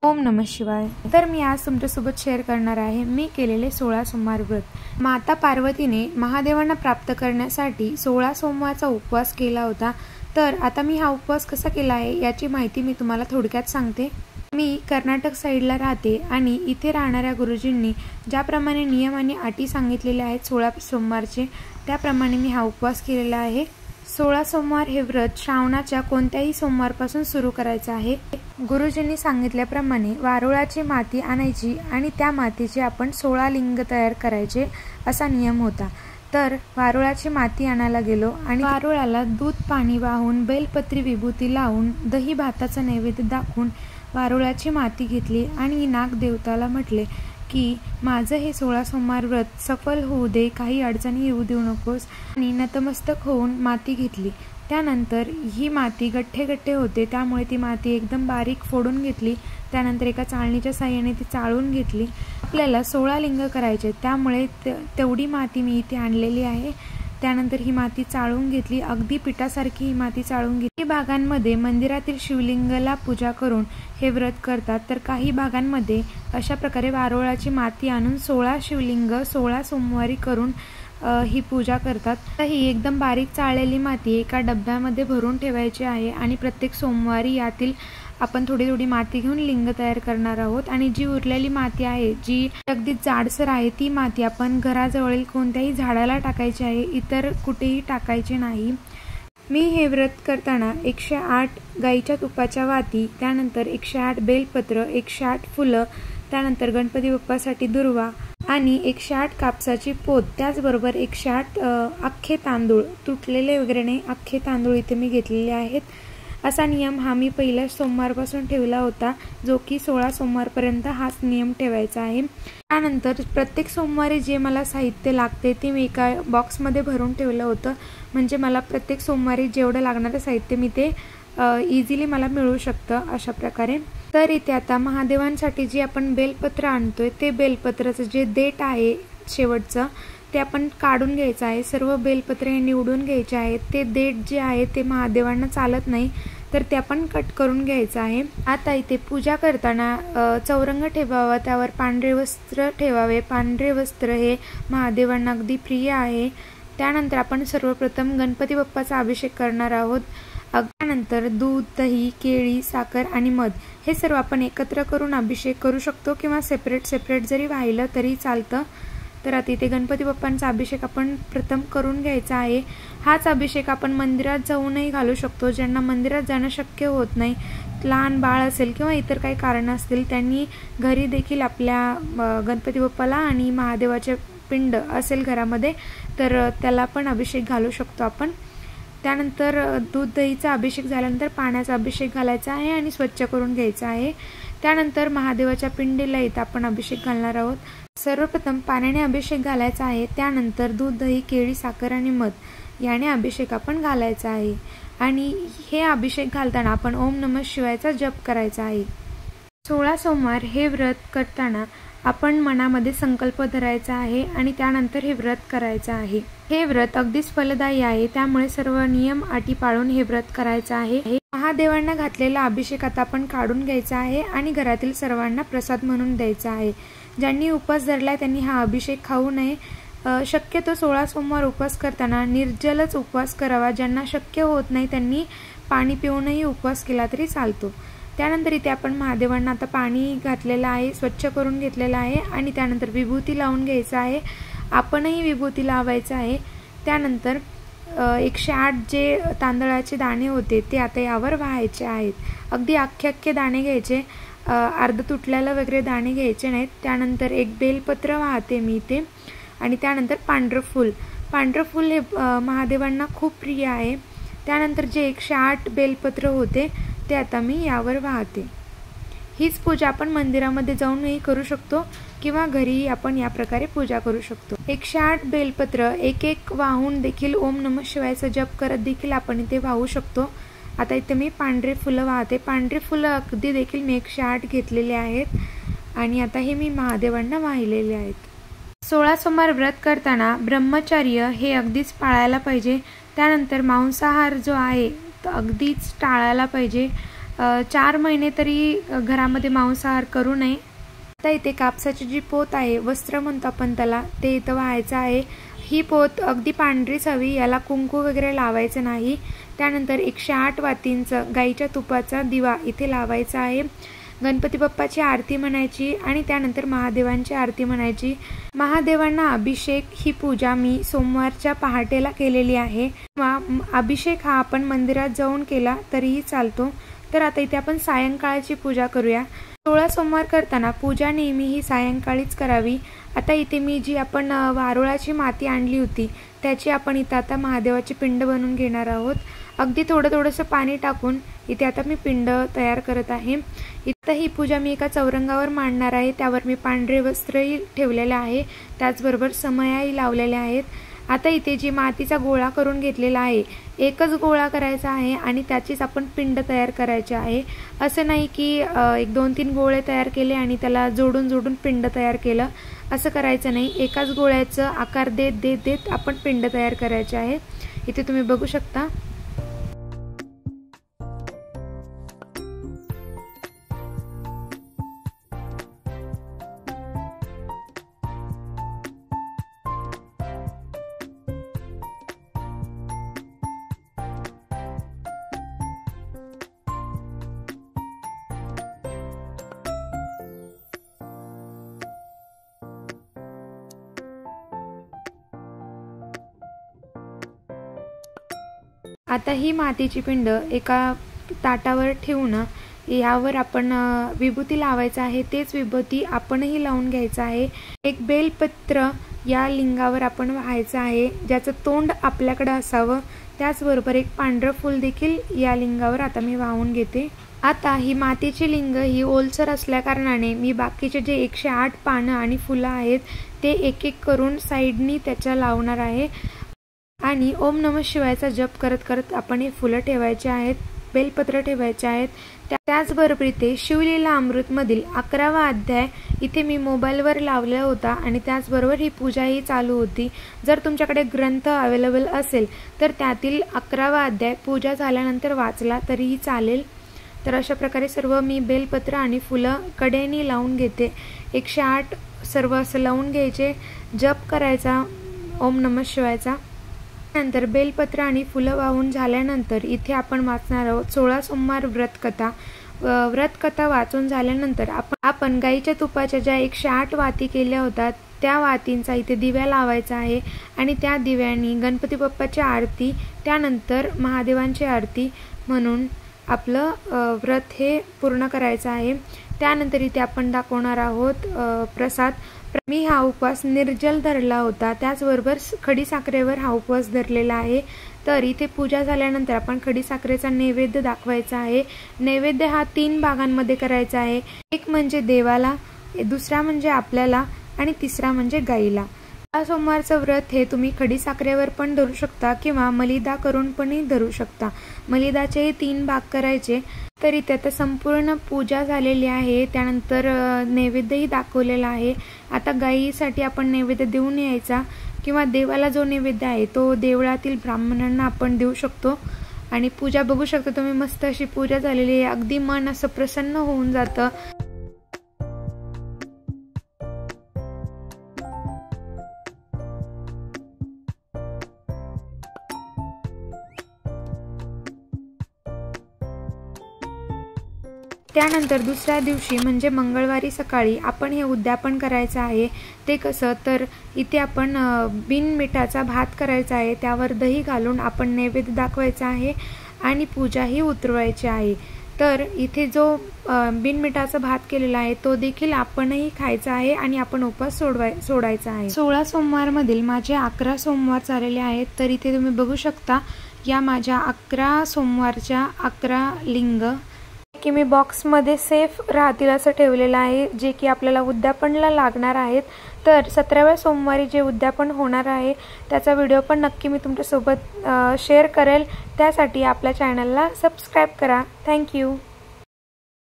ओम नमः शिवाय। तर मी आज तुमच्यासोबत शेअर करणार आहे मी केलेले 16 सोमवार व्रत। माता पार्वतीने महादेवांना प्राप्त करण्यासाठी 16 सोमवारचा उपवास केला होता। तर आता मी हा उपवास कसा केला आहे याची माहिती मी तुम्हाला थोडक्यात सांगते। मी कर्नाटक साईडला राहते आणि इथे राहणाऱ्या गुरुजींनी ज्याप्रमाणे नियम आणि अटी सांगितलेले आहेत 16 सोमवारचे, त्याप्रमाणे मी हा उपवास केलेला आहे। 16 सोमवार हे व्रत श्रावणाच्या कोणत्याही सोमवारपासून सुरू करायचं आहे। गुरुजींनी सांगितल्याप्रमाणे वारुळाची माती आणायची आणि त्या मातीचे आपण 16 लिंग तयार करायचे असा नियम होता। तर वारुळाची माती आणायला गेलो आणि वारुळाला दूध पाणी वाहून बेलपत्री विभूती लावून दही भाताचा नैवेद्य दाखवून वारुळाची माती घेतली आणि नागदेवताला म्हटले की माझं हे 16 सोमवार व्रत सफल होऊ दे, काही अडचणी येऊ देऊ नकोस, आणि नतमस्तक होऊन माती घेतली। त्यानंतर ही माती गठ्ठे गठ्ठे होते, त्यामुळे ती माती एकदम बारीक फोडून घेतली। त्यानंतर एका चाळणीच्या साहाय्याने ती चाळून घेतली। आपल्याला 16 लिंग करायचे, त्यामुळे तेवढी माती मी इथे आणलेली आहे। त्यानंतर ही माती चाळून घेतली, अगदी पिठासारखी ही माती चाळून घेतली। काही भागांमध्ये मंदिरातील शिवलिंगाला पूजा करून हे व्रत करतात, तर काही भागांमध्ये अशा प्रकारे वारुळाची माती आणून 16 शिवलिंग 16 सोमवारी करून ही पूजा करतात। ही एकदम बारीक चाळलेली माती एका डब्यामध्ये भरून ठेवायची आहे आणि प्रत्येक सोमवारी यातील आपण थोडी थोडी माती घेऊन लिंग तयार करणार आहोत। आणि जी उरलेली माती आहे, जी अगदी जाडसर आहे, ती माती आपण घराजवळील कोणत्याही झाडाला टाकायची आहे, इतर कुठेही टाकायचे नाही। मी हे व्रत करताना 108 गाईच्या तुपाच्या वाती, त्यानंतर 108 बेलपत्र, 108 फुलं, त्यानंतर गणपती बाप्पासाठी दुर्वा आणि 108 कापसाची पोत, त्याचबरोबर 108 अख्खे तांदूळ, तुटलेले वगैरे नाही, अख्खे तांदूळ इथे मी घेतलेले आहेत। असा नियम हा मी पहिल्या सोमवारपासून ठेवला होता, जो की 16 सोमवारपर्यंत हाच नियम ठेवायचा आहे। त्यानंतर प्रत्येक सोमवारी जे मला साहित्य लागते ते मी एका बॉक्समध्ये भरून ठेवलं होतं, म्हणजे मला प्रत्येक सोमवारी जेवढं लागणारं साहित्य मी ते इझिली मला मिळू शकतं अशा प्रकारे। तर इथे आता महादेवांसाठी जे आपण बेलपत्र आणतोय ते बेलपत्राचं जे देठ आहे शेवटचं ते आपण काढून घ्यायचं आहे। सर्व बेलपत्र हे निवडून घ्यायचे आहेत। ते देठ जे आहे ते महादेवांना चालत नाही, तर ते आपण कट करून घ्यायचं आहे। आता इथे पूजा करताना चौरंग ठेवावा, त्यावर पांढरे वस्त्र ठेवावे। पांढरे वस्त्र हे महादेवांना अगदी प्रिय आहे। त्यानंतर आपण सर्वप्रथम गणपती बाप्पाचा अभिषेक करणार आहोत। त्यानंतर दूध, दही, केळी, साखर आणि मध हे सर्व आपण एकत्र करून अभिषेक करू शकतो किंवा सेपरेट सेपरेट जरी वाहिलं तरी चालतं। तर आता इथे गणपती बाप्पांचा अभिषेक आपण प्रथम करून घ्यायचा आहे। हाच अभिषेक आपण मंदिरात जाऊनही घालू शकतो। ज्यांना मंदिरात जाणं शक्य होत नाही, लहान बाळ असेल किंवा इतर काही कारण असतील, त्यांनी घरी देखील आपल्या गणपती बाप्पाला आणि महादेवाचे पिंड असेल घरामध्ये, तर त्याला पण अभिषेक घालू शकतो आपण। त्यानंतर दूध दहीचा अभिषेक झाल्यानंतर पाण्याचा अभिषेक घालायचा आहे आणि स्वच्छ करून घ्यायचा आहे। त्यानंतर महादेवाच्या पिंडीला इथं आपण अभिषेक घालणार आहोत। सर्वप्रथम पाण्याने अभिषेक घालायचा आहे, त्यानंतर दूध, दही, केळी, साखर आणि मध याने अभिषेक आपण घालायचा आहे। आणि हे अभिषेक घालताना आपण ओम नमः शिवायचा जप करायचा आहे। 16 सोमवार हे व्रत करताना आपण मनामध्ये संकल्प धरायचा आहे आणि त्यानंतर हे व्रत करायचं आहे। हे व्रत अगदीच फलदायी आहे, त्यामुळे सर्व नियम अटी पाळून हे व्रत करायचं आहे। महादेवांना घातलेला अभिषेक आता आपण काढून घ्यायचा आहे आणि घरातील सर्वांना प्रसाद म्हणून द्यायचा आहे। ज्यांनी उपवास धरलाय त्यांनी हा अभिषेक खाऊ नये। शक्यतो 16 सोमवार उपवास करताना निर्जलच उपवास करावा। ज्यांना शक्य होत नाही त्यांनी पाणी पिऊनही उपवास केला तरी चालतो। त्यानंतर इथे आपण महादेवांना आता पाणी घातलेलं आहे, स्वच्छ करून घेतलेलं आहे आणि त्यानंतर विभूती लावून घ्यायचं आहे। आपणही विभूती लावायचं आहे। त्यानंतर 108 जे तांदळाचे दाणे होते ते आता यावर वाहायचे आहेत। अगदी अख्खे अख्खे दाणे घ्यायचे, अर्ध तुटलेलं वगैरे दाणे घ्यायचे नाहीत। त्यानंतर एक बेलपत्र वाहते मी इथे आणि त्यानंतर पांढरं फूल। पांढरं फूल हे महादेवांना खूप प्रिय आहे। त्यानंतर जे 108 बेलपत्र होते ते आता मी यावर वाहते। हीच पूजा आपण मंदिरामध्ये जाऊनही करू शकतो किंवा घरी आपण या प्रकारे पूजा करू शकतो। 108 बेलपत्र एक एक वाहून देखील ओम नमः शिवायचा जप करत देखील आपण इथे वाहू शकतो। आता इथे मी पांढरे फुलं वाहते। पांढरे फुलं अगदी देखील मी 108 घेतलेले आहेत आणि आता हे मी महादेवांना वाहिलेले आहेत। 16 सोमवार व्रत करताना ब्रह्मचर्य हे अगदीच पाळायला पाहिजे। त्यानंतर मांसाहार जो आहे तो अगदीच टाळायला पाहिजे। 4 महिने तरी घरामध्ये मांसाहार करू नये। आता इथे कापसाची जी पोत आहे, वस्त्र म्हणतो आपण त्याला, ते इथं व्हायचं आहे। ही पोत अगदी पांढरीच हवी, याला कुंकू वगैरे लावायचं नाही। त्यानंतर 108 वातींचं गाईच्या तुपाचा दिवा इथे लावायचा आहे। गणपती बाप्पाची आरती म्हणायची आणि त्यानंतर महादेवांची आरती म्हणायची। महादेवांना अभिषेक ही पूजा मी सोमवारच्या पहाटेला केलेली आहे, किंवा अभिषेक हा आपण मंदिरात जाऊन केला तरीही चालतो। तर आता इथे आपण सायंकाळची पूजा करूया। 16 सोमवार करताना पूजा नेहमी ही सायंकाळीच करावी। आता इथे मी जी आपण वारुळाची माती आणली होती त्याची आपण इथं आता महादेवाची पिंड बनवून घेणार आहोत। अगदी थोडंसं पाणी टाकून इथे आता मी पिंड तयार करत आहे। इथं ही पूजा मी एका चौरंगावर मांडणार आहे, त्यावर मी पांढरे वस्त्रही ठेवलेले आहे, त्याचबरोबर समयाही लावलेल्या आहेत। आता इथे जी मातीचा गोळा करून घेतलेला आहे, एकच गोळा करायचा आहे आणि त्याचीच आपण पिंड तयार करायची आहे। असं नाही की 1-2-3 गोळे तयार केले आणि त्याला जोडून पिंड तयार केलं, असं करायचं नाही। एकाच गोळ्याचं आकार देत आपण पिंड तयार करायचे आहे। इथे तुम्ही बघू शकता। आता ही मातीची पिंड एका ताटावर ठेवून यावर आपण विभूती लावायचं आहे। तेच विभूती आपणही लावून घ्यायचं आहे। एक बेलपत्र या लिंगावर आपण व्हायचं आहे, ज्याचं तोंड आपल्याकडे असावं। त्याचबरोबर एक पांढरं फूल देखील या लिंगावर आता मी वाहून घेते। आता ही मातीची लिंग ही ओलसर असल्या कारणाने मी बाकीचे जे 108 पानं आणि फुलं आहेत ते एक करून साईडनी त्याच्या लावणार आहे आणि ओम नमः शिवायचा जप करत करत आपण हे फुलं ठेवायचे आहेत, बेलपत्र ठेवायचे आहेत। त्याचबरोबर इथे शिवलीला अमृत मधील 11वा अध्याय इथे मी मोबाईलवर लावला होता आणि त्याचबरोबर ही पूजाही चालू होती। जर तुमच्याकडे ग्रंथ अवेलेबल असेल तर त्यातील 11वा अध्याय पूजा झाल्यानंतर वाचला तरीही चालेल। तर अशा प्रकारे सर्व मी बेलपत्र आणि फुलं कडेनी लावून घेते। 108 सर्व असं लावून घ्यायचे, जप करायचा ओम नमः शिवायचा। नंतर बेलपत्र आणि फुलं वाहून झाल्यानंतर इथे आपण वाचणार आहोत 16 सोमवार व्रतकथा वाचून झाल्यानंतर आपण गाईच्या तुपाच्या ज्या 108 वाती केल्या होत्या त्या वातींचा इथे दिव्या लावायचा आहे आणि त्या दिव्यांनी गणपती बाप्पाची आरती, त्यानंतर महादेवांची आरती म्हणून आपलं व्रत हे पूर्ण करायचं आहे। त्यानंतर इथे आपण दाखवणार आहोत प्रसाद। मी हा उपवास निर्जल धरला होता, त्याचबरोबर खडीसाखरेवर हा उपवास धरलेला आहे। तर इथे पूजा झाल्यानंतर आपण खडीसाखरेचा नैवेद्य दाखवायचा आहे। नैवेद्य हा 3 भागांमध्ये करायचा आहे, एक म्हणजे देवाला, दुसरा म्हणजे आपल्याला आणि तिसरा म्हणजे गाईला। या सोमवारचं व्रत हे तुम्ही खडीसाखरेवर पण धरू शकता किंवा मलिदा करून पण धरू शकता। मलिदाचे 3 भाग करायचे। तर इथे आता संपूर्ण पूजा झालेली आहे, त्यानंतर नैवेद्यही दाखवलेला आहे। आता गाईसाठी आपण नैवेद्य देऊन यायचा किंवा देवाला जो नैवेद्य आहे तो देवळातील ब्राह्मणांना आपण देऊ शकतो। आणि पूजा बघू शकता तुम्ही, मस्त अशी पूजा झालेली आहे, अगदी मन असं प्रसन्न होऊन जातं। त्यानंतर दुसऱ्या दिवशी म्हणजे मंगळवारी सकाळी आपण हे उद्यापन करायचं आहे। ते कसं तर इथे आपण बिनमिठाचा भात करायचा आहे, त्यावर दही घालून आपण नैवेद्य दाखवायचा आहे आणि पूजाही उतरवायची आहे। तर इथे जो बिनमिठाचा भात केलेला आहे तो देखील आपणही खायचा आहे आणि आपण उपवास सोडायचा आहे। 16 सोमवार मधील माझे 11 सोमवार झालेले आहेत। तर इथे तुम्ही बघू शकता या माझ्या 11 सोमवारच्या 11 लिंग की मी बॉक्समध्ये सेफ राहतील असं ठेवलेलं आहे, जे की आपल्याला उद्यापनला लागणार आहेत। तर 17व्या सोमवारी जे उद्यापन होणार आहे त्याचा व्हिडिओ पण नक्की मी तुमच्यासोबत शेअर करेल। त्यासाठी आपल्या चॅनलला सबस्क्राईब करा। थँक्यू।